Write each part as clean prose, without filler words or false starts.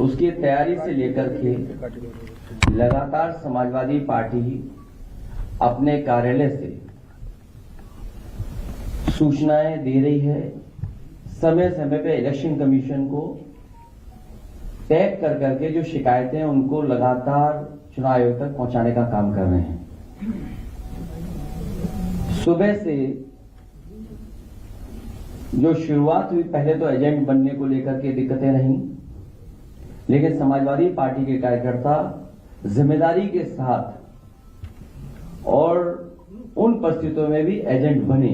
उसकी तैयारी से लेकर के लगातार समाजवादी पार्टी अपने कार्यालय से सूचनाएं दे रही है। समय समय पे इलेक्शन कमीशन को टैग कर करके जो शिकायतें हैं उनको लगातार चुनाव आयोग तक पहुंचाने का काम कर रहे हैं। सुबह से जो शुरुआत हुई, पहले तो एजेंट बनने को लेकर के दिक्कतें रहीं, लेकिन समाजवादी पार्टी के कार्यकर्ता जिम्मेदारी के साथ और उन परिस्थितियों में भी एजेंट बने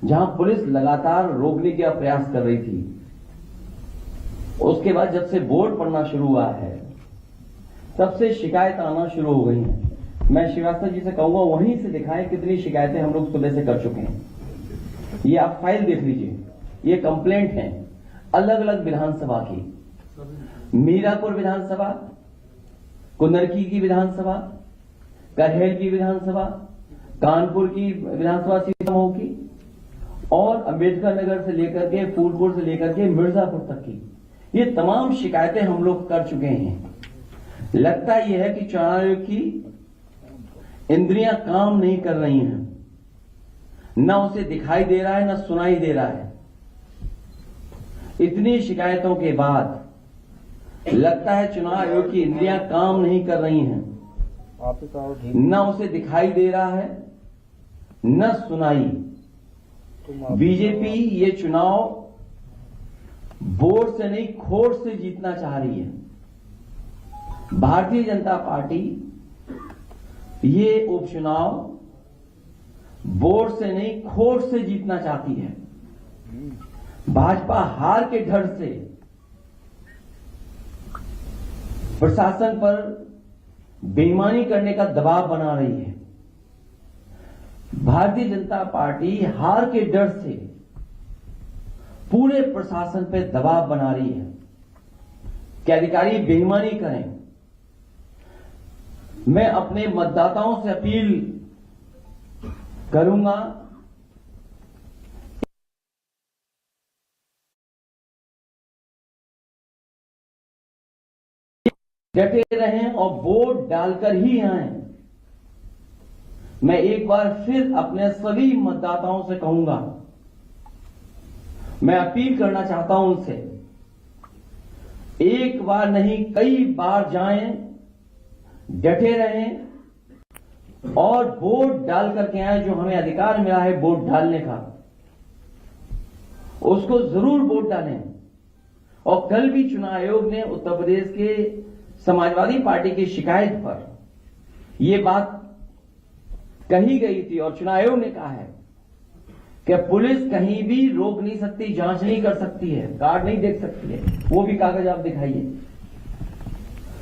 जहां पुलिस लगातार रोकने का प्रयास कर रही थी। उसके बाद जब से वोट पड़ना शुरू हुआ है तब से शिकायत आना शुरू हो गई हैं। मैं श्रीवास्तव जी से कहूंगा वहीं से दिखाएं कितनी शिकायतें हम लोग सुबह से कर चुके हैं। ये आप फाइल देख लीजिए, ये कंप्लेंट है अलग अलग विधानसभा की, मीरापुर विधानसभा, कुंदरकी की विधानसभा, करहेल की विधानसभा, कानपुर की विधानसभा सीतामऊ की और अंबेडकर नगर से लेकर के फूलपुर से लेकर के मिर्जापुर तक की, ये तमाम शिकायतें हम लोग कर चुके हैं। लगता यह है कि चुनाव आयोग की इंद्रियां काम नहीं कर रही हैं, न उसे दिखाई दे रहा है न सुनाई दे रहा है। इतनी शिकायतों के बाद लगता है चुनाव आयोग की इंद्रियां काम नहीं कर रही हैं, न उसे दिखाई दे रहा है न सुनाई। बीजेपी ये चुनाव वोट से नहीं खोट से जीतना चाह रही है। भारतीय जनता पार्टी ये उपचुनाव वोट से नहीं खोट से जीतना चाहती है। भाजपा हार के डर से प्रशासन पर बेईमानी करने का दबाव बना रही है। भारतीय जनता पार्टी हार के डर से पूरे प्रशासन पर दबाव बना रही है कि अधिकारी बेईमानी करें। मैं अपने मतदाताओं से अपील करूंगा डटे रहें और वोट डालकर ही आएं। मैं एक बार फिर अपने सभी मतदाताओं से कहूंगा, मैं अपील करना चाहता हूं उनसे, एक बार नहीं कई बार जाएं, डटे रहें और वोट डाल करके आए। जो हमें अधिकार मिला है वोट डालने का, उसको जरूर वोट डालें। और कल भी चुनाव आयोग ने उत्तर प्रदेश के समाजवादी पार्टी की शिकायत पर यह बात कही गई थी और चुनाव आयोग ने कहा है कि पुलिस कहीं भी रोक नहीं सकती, जांच नहीं कर सकती है, कार्ड नहीं देख सकती है, वो भी कागज आप दिखाइए।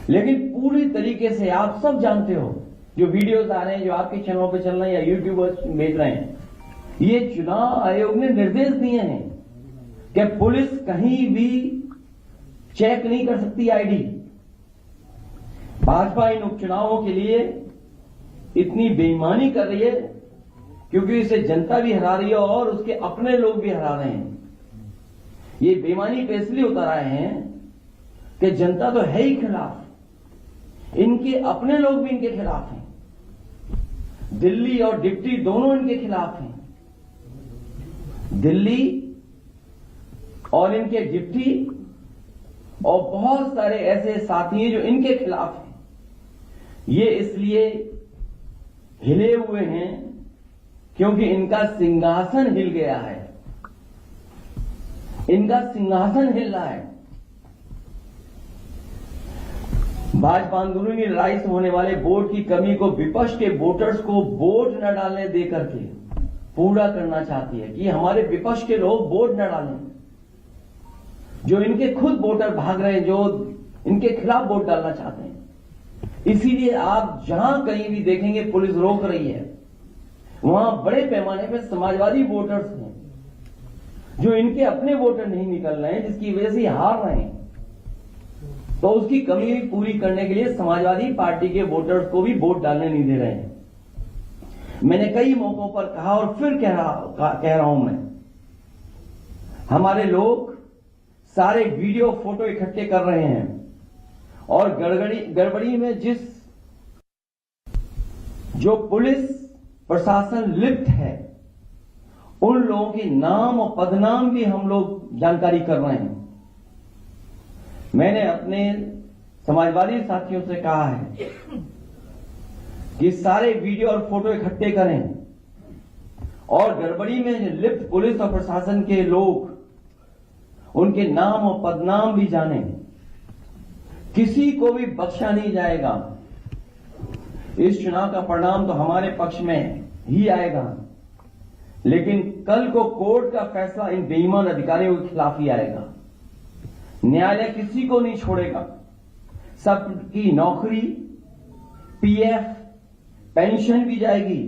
लेकिन पूरी तरीके से आप सब जानते हो, जो वीडियोस आ रहे हैं, जो आपके चैनलों पे चल रहे हैं या यूट्यूबर्स भेज रहे हैं, ये चुनाव आयोग ने निर्देश दिए हैं कि पुलिस कहीं भी चेक नहीं कर सकती आईडी। भाजपा इन उपचुनावों के लिए इतनी बेईमानी कर रही है क्योंकि इसे जनता भी हरा रही है और उसके अपने लोग भी हरा रहे हैं। ये बेईमानी पे इसलिए उतर आए हैं कि जनता तो है ही खिलाफ, इनके अपने लोग भी इनके खिलाफ हैं। दिल्ली और डिप्टी दोनों इनके खिलाफ हैं। दिल्ली और इनके डिप्टी और बहुत सारे ऐसे साथी हैं जो इनके खिलाफ हैं। ये इसलिए हिले हुए हैं क्योंकि इनका सिंहासन हिल गया है, इनका सिंहासन हिल रहा है। भाजपा आंदोलन की लड़ाई से होने वाले वोट की कमी को विपक्ष के वोटर्स को वोट न डालने देकर के पूरा करना चाहती है कि हमारे विपक्ष के लोग वोट न डालें। जो इनके खुद वोटर भाग रहे हैं, जो इनके खिलाफ वोट डालना चाहते हैं। इसीलिए आप जहां कहीं भी देखेंगे पुलिस रोक रही है, वहां बड़े पैमाने पर समाजवादी वोटर्स हैं जो इनके अपने वोटर नहीं निकल रहे हैं, जिसकी वजह से हार रहे हैं। तो उसकी कमी पूरी करने के लिए समाजवादी पार्टी के वोटर्स को भी वोट डालने नहीं दे रहे हैं। मैंने कई मौकों पर कहा और फिर कह रहा हूं मैं, हमारे लोग सारे वीडियो फोटो इकट्ठे कर रहे हैं और गड़बड़ी में जो पुलिस प्रशासन लिप्त है उन लोगों के नाम और पदनाम भी हम लोग जानकारी कर रहे हैं। मैंने अपने समाजवादी साथियों से कहा है कि सारे वीडियो और फोटो इकट्ठे करें और गड़बड़ी में लिप्त पुलिस और प्रशासन के लोग उनके नाम और पदनाम भी जानें। किसी को भी बख्शा नहीं जाएगा। इस चुनाव का परिणाम तो हमारे पक्ष में ही आएगा, लेकिन कल को कोर्ट का फैसला इन बेईमान अधिकारियों के खिलाफ ही आएगा। न्यायालय किसी को नहीं छोड़ेगा। सबकी नौकरी, पीएफ, पेंशन भी जाएगी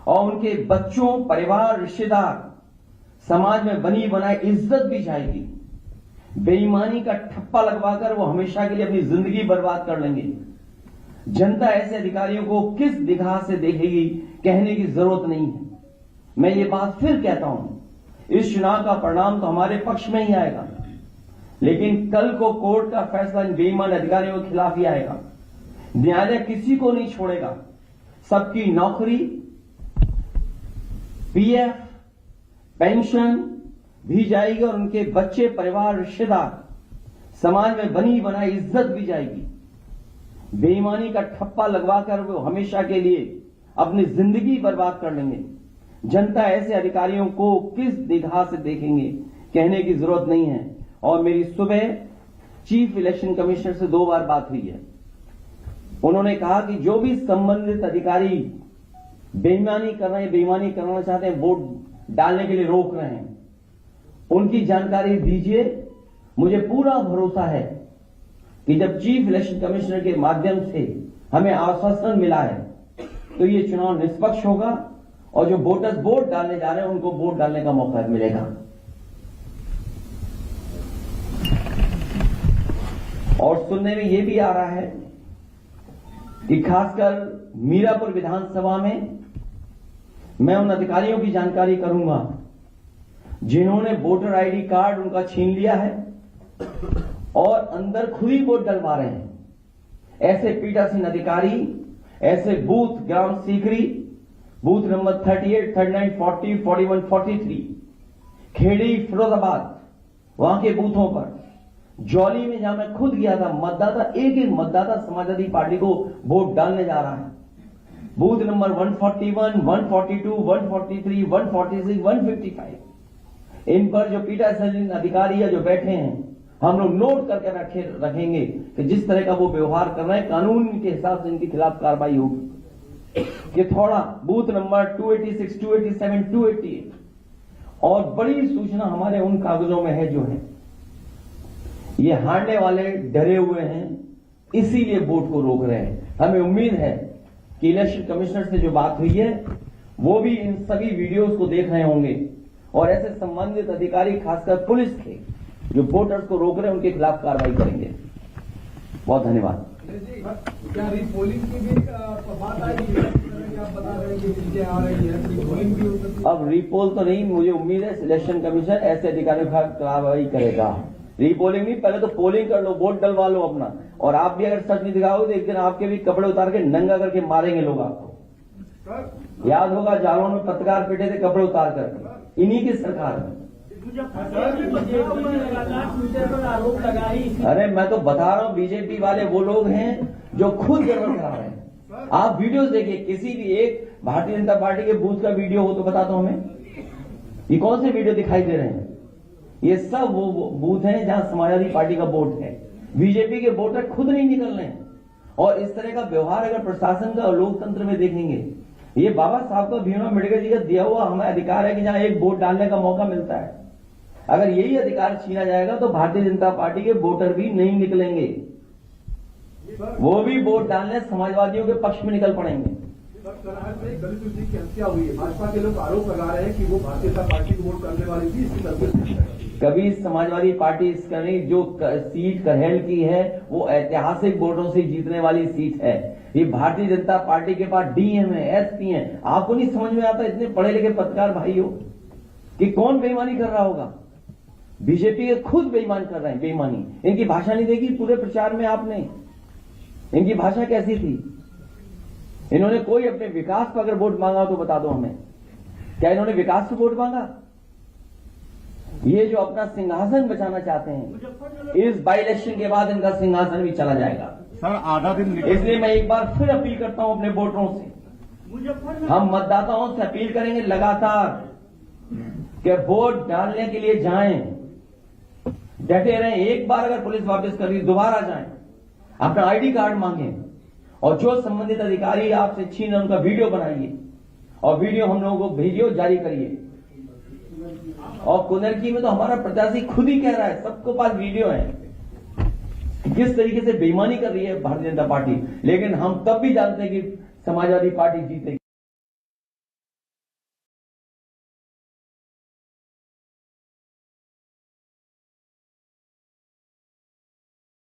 और उनके बच्चों, परिवार, रिश्तेदार, समाज में बनी बनाई इज्जत भी जाएगी। बेईमानी का ठप्पा लगवाकर वो हमेशा के लिए अपनी जिंदगी बर्बाद कर लेंगे। जनता ऐसे अधिकारियों को किस निगाह से देखेगी कहने की जरूरत नहीं है। मैं ये बात फिर कहता हूं, इस चुनाव का परिणाम तो हमारे पक्ष में ही आएगा, लेकिन कल को कोर्ट का फैसला इन बेईमान अधिकारियों के खिलाफ ही आएगा। न्यायालय किसी को नहीं छोड़ेगा। सबकी नौकरी, पीएफ, पेंशन भी जाएगी और उनके बच्चे, परिवार, रिश्तेदार, समाज में बनी बनाई इज्जत भी जाएगी। बेईमानी का ठप्पा लगवाकर वो हमेशा के लिए अपनी जिंदगी बर्बाद कर लेंगे। जनता ऐसे अधिकारियों को किस निगाह से देखेंगे कहने की जरूरत नहीं है। और मेरी सुबह चीफ इलेक्शन कमिश्नर से 2 बार बात हुई है। उन्होंने कहा कि जो भी संबंधित अधिकारी बेईमानी कर रहे हैं, बेईमानी करना चाहते हैं, वोट डालने के लिए रोक रहे हैं, उनकी जानकारी दीजिए। मुझे पूरा भरोसा है कि जब चीफ इलेक्शन कमिश्नर के माध्यम से हमें आश्वासन मिला है तो ये चुनाव निष्पक्ष होगा और जो वोटर्स वोट डालने जा रहे हैं उनको वोट डालने का मौका मिलेगा। और सुनने में यह भी आ रहा है कि खासकर मीरापुर विधानसभा में मैं उन अधिकारियों की जानकारी करूंगा जिन्होंने वोटर आईडी कार्ड उनका छीन लिया है और अंदर खुद ही वोट डलवा रहे हैं। ऐसे पीठासीन अधिकारी, ऐसे बूथ ग्राम सीकरी, बूथ नंबर 38, 39, 40, 41, 43, खेड़ी, फिरोजाबाद, वहां के बूथों पर, जौली में जहां मैं खुद गया था, मतदाता एक मतदाता समाजवादी पार्टी को वोट डालने जा रहा है। बूथ नंबर 141, 142, 143, 146, 155, इन पर जो पीठासीन अधिकारी या जो बैठे हैं हम लोग नोट करके रखेंगे कि जिस तरह का वो व्यवहार कर रहे हैं कानून के हिसाब से इनके खिलाफ कार्रवाई होगी। कि थोड़ा बूथ नंबर 286, 287, 288 और बड़ी सूचना हमारे उन कागजों में है जो है ये हारने वाले डरे हुए हैं, इसीलिए वोट को रोक रहे हैं। हमें उम्मीद है कि इलेक्शन कमिश्नर से जो बात हुई है वो भी इन सभी वीडियोस को देख रहे होंगे और ऐसे संबंधित अधिकारी खासकर पुलिस के जो वोटर्स को रोक रहे हैं उनके खिलाफ कार्रवाई करेंगे। बहुत धन्यवाद। क्या रीपोलिंग की भी बात आई है? आप बता रहे हैं कि चीजें आ रही है, रीपोलिंग भी हो सकती है। अब रीपोल तो नहीं, मुझे उम्मीद है इलेक्शन कमीशन ऐसे अधिकारियों के खिलाफ कार्रवाई करेगा। रीपोलिंग नहीं, पहले तो पोलिंग कर लो, वोट डलवा लो अपना। और आप भी अगर सच नहीं दिखाओगे तो एक दिन आपके भी कपड़े उतार के नंगा करके मारेंगे लोग आपको। याद होगा जालौन में पत्रकार पिटे थे कपड़े उतार कर, इन्हीं की सरकार में। अरे मैं तो बता रहा हूँ बीजेपी वाले वो लोग हैं जो खुद गड़बड़ करा रहे हैं। आप वीडियोस देखिए, किसी भी एक भारतीय जनता पार्टी के बूथ का वीडियो हो तो बता दो हमें, ये कौन से वीडियो दिखाई दे रहे हैं? ये सब वो बूथ हैं जहां समाजवादी पार्टी का वोट है। बीजेपी के वोटर खुद नहीं निकल रहे हैं। और इस तरह का व्यवहार अगर प्रशासन का और लोकतंत्र में देखेंगे, ये बाबा साहब का भीम अम्बेडकर जी का दिया हुआ हमें अधिकार है कि जहां एक वोट डालने का मौका मिलता है, अगर यही अधिकार छीना जाएगा तो भारतीय जनता पार्टी के वोटर भी नहीं निकलेंगे, वो भी वोट डालने समाजवादियों के पक्ष में निकल पड़ेंगे। दलित की हत्या हुई है, भाजपा के लोग आरोप लगा रहे हैं कि वो भारतीय जनता पार्टी को वोट करने वाली थी, इसकी तरफ कभी समाजवादी पार्टी इसका नहीं, जो सीट करहेल की है वो ऐतिहासिक वोटों से जीतने वाली सीट है। ये भारतीय जनता पार्टी के पास डीएम है, एसपी है। आपको नहीं समझ में आता इतने पढ़े लिखे पत्रकार भाई हो कि कौन बेईमानी कर रहा होगा? बीजेपी के खुद बेईमान कर रहे हैं, बेईमानी। इनकी भाषा नहीं देखी पूरे प्रचार में आपने? इनकी भाषा कैसी थी? इन्होंने कोई अपने विकास पर अगर वोट मांगा हो तो बता दो हमें। क्या इन्होंने विकास पर वोट मांगा? ये जो अपना सिंहासन बचाना चाहते हैं, इस बाई इलेक्शन के बाद इनका सिंहासन भी चला जाएगा। सर आधा दिन इसलिए मैं एक बार फिर अपील करता हूं अपने वोटरों से, हम मतदाताओं से अपील करेंगे लगातार कि वोट डालने के लिए जाएं, डटे रहें। एक बार अगर पुलिस वापस कर रही दोबारा जाएं, अपना आईडी कार्ड मांगें और जो संबंधित अधिकारी आपसे छीन उनका वीडियो बनाइए और वीडियो हम लोगों को भेजिए, जारी करिए। और कुंदरकी में तो हमारा प्रत्याशी खुद ही कह रहा है, सबको पास वीडियो है, किस तरीके से बेईमानी कर रही है भारतीय जनता पार्टी। लेकिन हम तब भी जानते हैं कि समाजवादी पार्टी जीतेगी।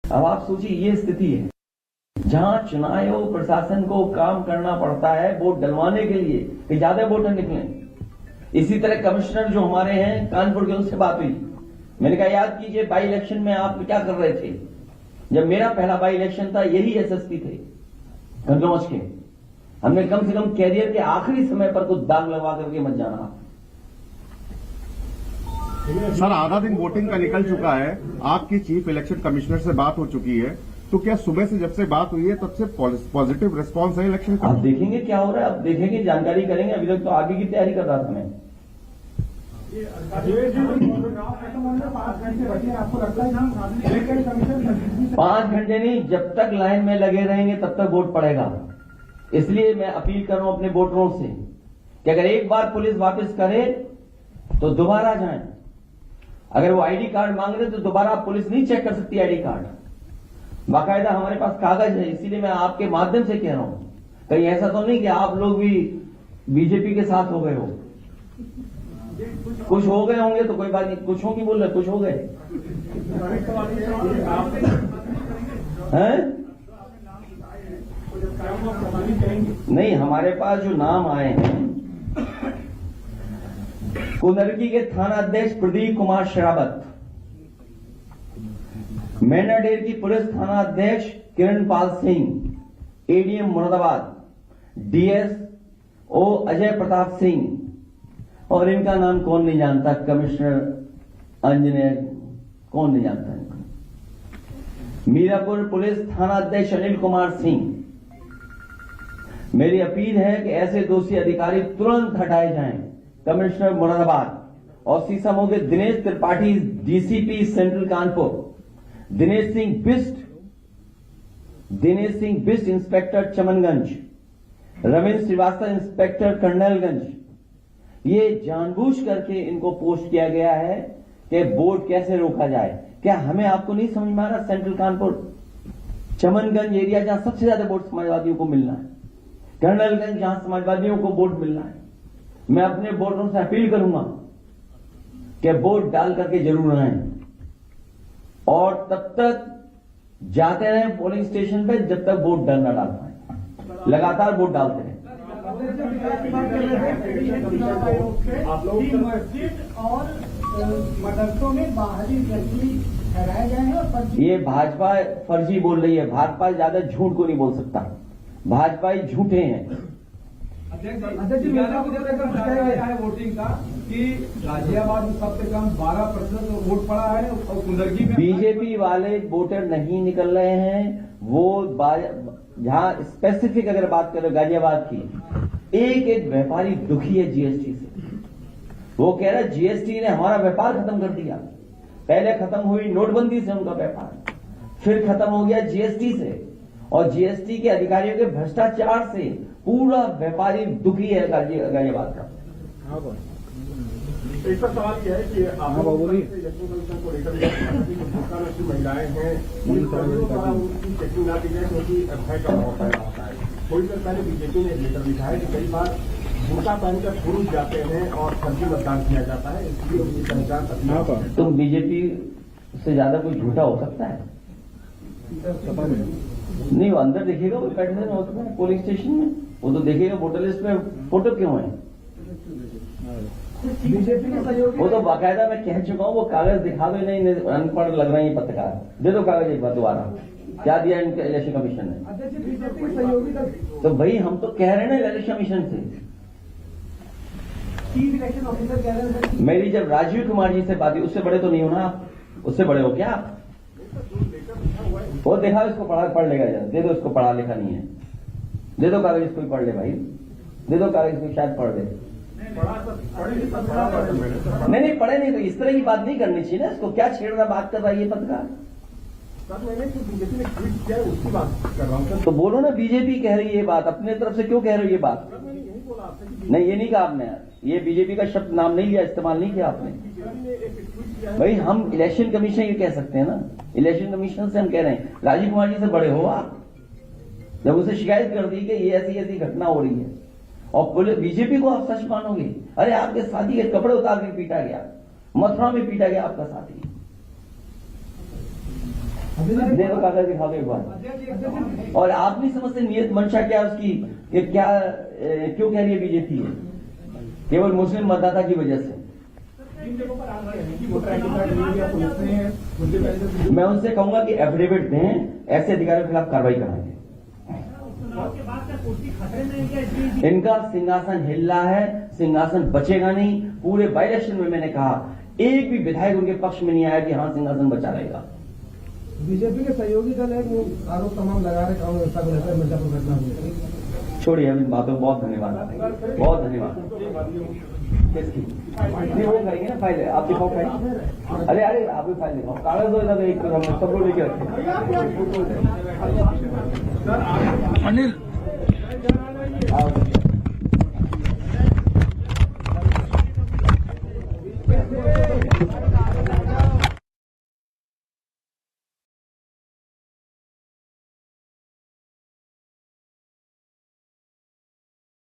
अब आप सोचिए, ये स्थिति है जहां चुनाव आयोग प्रशासन को काम करना पड़ता है वोट डलवाने के लिए कि ज्यादा वोटर निकलें। इसी तरह कमिश्नर जो हमारे हैं कानपुर के, उनसे बात हुई, मैंने कहा याद कीजिए बाई इलेक्शन में आप क्या कर रहे थे। जब मेरा पहला बाई इलेक्शन था, यही एसएसपी थे कन्नौज के, हमने कम से कम कैरियर के आखिरी समय पर कुछ दाग लगवा करके मत जाना। सर आधा दिन वोटिंग का निकल चुका है, आपकी चीफ इलेक्शन कमिश्नर से बात हो चुकी है, तो क्या सुबह से जब से बात हुई है तब से पॉजिटिव रिस्पांस है इलेक्शन का? आप देखेंगे क्या हो रहा है, अब देखेंगे, जानकारी करेंगे। अभी तक तो आगे की तैयारी कर रहा था मैं। 5 घंटे नहीं, जब तक लाइन में लगे रहेंगे तब तक वोट पड़ेगा। इसलिए मैं अपील कर रहा हूं अपने वोटरों से कि अगर एक बार पुलिस वापस करे तो दोबारा जाएं। अगर वो आईडी कार्ड मांग रहे तो दोबारा पुलिस नहीं चेक कर सकती आईडी कार्ड, बाकायदा हमारे पास कागज है। इसीलिए मैं आपके माध्यम से कह रहा हूं, कहीं ऐसा तो नहीं कि आप लोग भी बीजेपी के साथ हो गए हो। कुछ हो गए होंगे तो कोई बात नहीं, कुछ हो की बोल रहे, कुछ हो गए हैं? नहीं, हमारे पास जो नाम आए हैं, कुंदरकी के थाना अध्यक्ष प्रदीप कुमार शरावत, मैनाडेर की पुलिस थाना अध्यक्ष किरणपाल सिंह, एडीएम मुरादाबाद डीएसओ अजय प्रताप सिंह, और इनका नाम कौन नहीं जानता, कमिश्नर इंजीनियर, कौन नहीं जानता इनको। मीरापुर पुलिस थाना अध्यक्ष अनिल कुमार सिंह। मेरी अपील है कि ऐसे दोषी अधिकारी तुरंत हटाए जाएं। कमिश्नर मुरादाबाद और सीसामऊ के Dinesh Tripathi DCP central Kanpur, Dinesh Singh Bisht inspector Chamanganj, Ravindra Srivastava inspector Colonelganj. ये जानबूझ करके इनको पोस्ट किया गया है कि वोट कैसे रोका जाए। क्या हमें आपको नहीं समझ में आ रहा? सेंट्रल कानपुर चमनगंज एरिया जहां सबसे ज्यादा वोट समाजवादियों को मिलना है, कर्नलगंज जहां समाजवादियों को वोट मिलना है, मैं अपने वोटरों से अपील करूंगा कि वोट डाल करके जरूर आए और तब तक जाते रहें पोलिंग स्टेशन पे जब तक वोट डाल ना डाल पाए। लगातार वोट डालते रहें। आप लोग मस्जिद और मदरसों में बाहरी व्यक्ति ठहराए गए हैं और ये भाजपा फर्जी बोल रही है। भाजपा ज्यादा झूठ को नहीं बोल सकता, भाजपा ही झूठे हैं। अध्यक्ष जी, है वोटिंग का कि गाजियाबाद में सबसे कम 12% वोट पड़ा है और कुंदरकी में बीजेपी वाले वोटर नहीं निकल रहे हैं। वो जहां स्पेसिफिक अगर बात करें गाजियाबाद की, एक एक व्यापारी दुखी है जीएसटी से। वो कह रहा है जीएसटी ने हमारा व्यापार खत्म कर दिया। पहले खत्म हुई नोटबंदी से उनका व्यापार, फिर खत्म हो गया जीएसटी से, और जीएसटी के अधिकारियों के भ्रष्टाचार से पूरा व्यापारी दुखी है गाजियाबाद का। एक सवाल यह है कि आप को लेकर महिलाएं हैं, उनकी चेकिंग ना की जाए क्योंकि भय का भाव पैदा होता है। थोड़ी देर पहले बीजेपी ने लेकर लिखा है कि कई बार बुर्का पहनकर पुरुष जाते हैं और फर्जी मतदान किया जाता है, इसलिए उनकी पहचान। तो बीजेपी से ज्यादा कोई झूठा हो सकता है? नहीं, वो अंदर देखेगा, वो बैठने होता है पोलिंग स्टेशन में, वो तो देखेगा वोटर लिस्ट में फोटो क्यों है। बीजेपी के सहयोगी वो तो बाकायदा मैं कह चुका हूँ, वो कागज दिखा दो, नहीं अनपढ़ लग रहे हैं ये पत्रकार, दे दो कागज एक बार दोबारा, क्या दिया इनके इलेक्शन कमीशन ने। अध्यक्ष जी, बीजेपी के सहयोगी दल तो भाई हम तो कह रहे हैं ना इलेक्शन कमीशन से, चीफ इलेक्शन ऑफिसर कह रहे हैं सर, मेरी जब राजीव कुमार जी से बात हुई, उससे बड़े तो नहीं हो ना आप, उससे बड़े हो क्या आप? वो देखा इसको पढ़ लेगा यार, दे दो इसको, पढ़ा लिखा नहीं है, दे दो कागज इसको पढ़ ले भाई, दे दो कागज इसको, शायद पढ़ ले। नहीं पढ़े नहीं तो इस तरह की बात नहीं करनी चाहिए ना, इसको क्या छेड़ रहा बात कर रहा है ये पत्रकार। सर मैंने जो बीजेपी ने ट्वीट किया है उसकी बात कर रहा हूँ सर। तो बोलो ना बीजेपी कह रही है ये बात, अपने तरफ से क्यों कह रहे हो ये बात? सर मैंने यही बोला आपसे कि नहीं ये नहीं कहा आपने, ये बीजेपी का शब्द नाम नहीं लिया, इस्तेमाल नहीं किया आपने। बीजेपी ने एक ट्वीट किया है। भाई हम इलेक्शन कमीशन ये कह सकते हैं ना, इलेक्शन कमीशन से हम कह रहे हैं, राजीव कुमार जी से बड़े हो आप, जब उसे शिकायत कर दी कि ये ऐसी ऐसी घटना हो रही है और बोले बीजेपी को आप सच मानोगे? अरे आपके साथी के कपड़े उतार के पीटा गया, मथुरा में पीटा गया आपका साथी, दे दो कागज दिखा दो एक बार। और आप नहीं समझते नियत मंशा क्या है उसकी, कि क्या क्यों कह रही है बीजेपी है, केवल मुस्लिम मतदाता की वजह से। इन जगहों पर आ रहे हैं कि वोटर आईडी कार्ड ले लिया पुलिस ने, मुझे पहले मैं उनसे कहूंगा कि एफिडेविट दें, ऐसे अधिकारियों के खिलाफ कार्रवाई कराएंगे। इनका सिंहासन हिल रहा है, सिंहासन बचेगा नहीं। पूरे बाई इलेक्शन में मैंने कहा एक भी विधायक उनके पक्ष में नहीं आया कि हाँ सिंहासन बचा रहेगा। बीजेपी के सहयोगी दल है, वो आरोप तमाम लगा रहे कानून व्यवस्था को लेकर मिर्जापुर घटना हुई। छोड़िए अब इन बातों, बहुत धन्यवाद, बहुत धन्यवाद। किसकी नहीं वो करेंगे ना फाइल, आप दिखाओ फाइल। अरे आप भी फाइल दिखाओ, कागज दो इधर, एक हम सब लोग लेके रखे। सर अनिल